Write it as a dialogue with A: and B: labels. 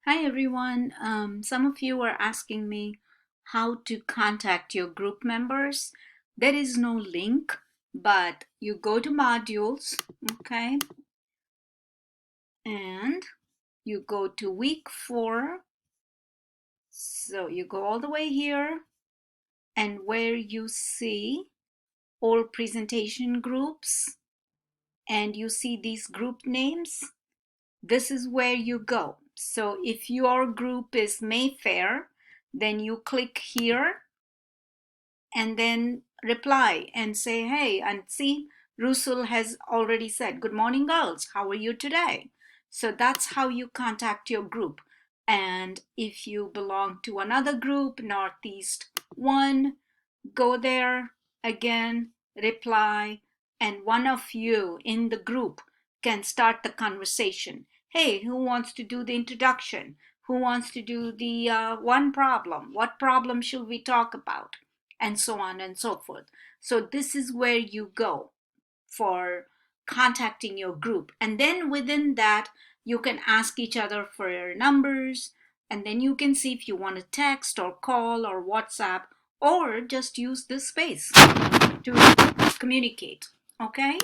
A: Hi everyone. Some of you are asking me how to contact your group members. There is no link, but you go to modules, okay, and you go to week 4. So you go all the way here, and where you see all presentation groups and you see these group names, this is where you go. So if your group is Mayfair, then you click here and then reply and say, hey, and see, Rusul has already said, good morning, girls. How are you today? So that's how you contact your group. And if you belong to another group, Northeast 1, go there again, reply, and one of you in the group can start the conversation. Hey, who wants to do the introduction? Who wants to do the one problem? What problem should we talk about? And so on and so forth. So this is where you go for contacting your group. And then within that, you can ask each other for your numbers. And then you can see if you want to text or call or WhatsApp or just use this space to communicate. Okay?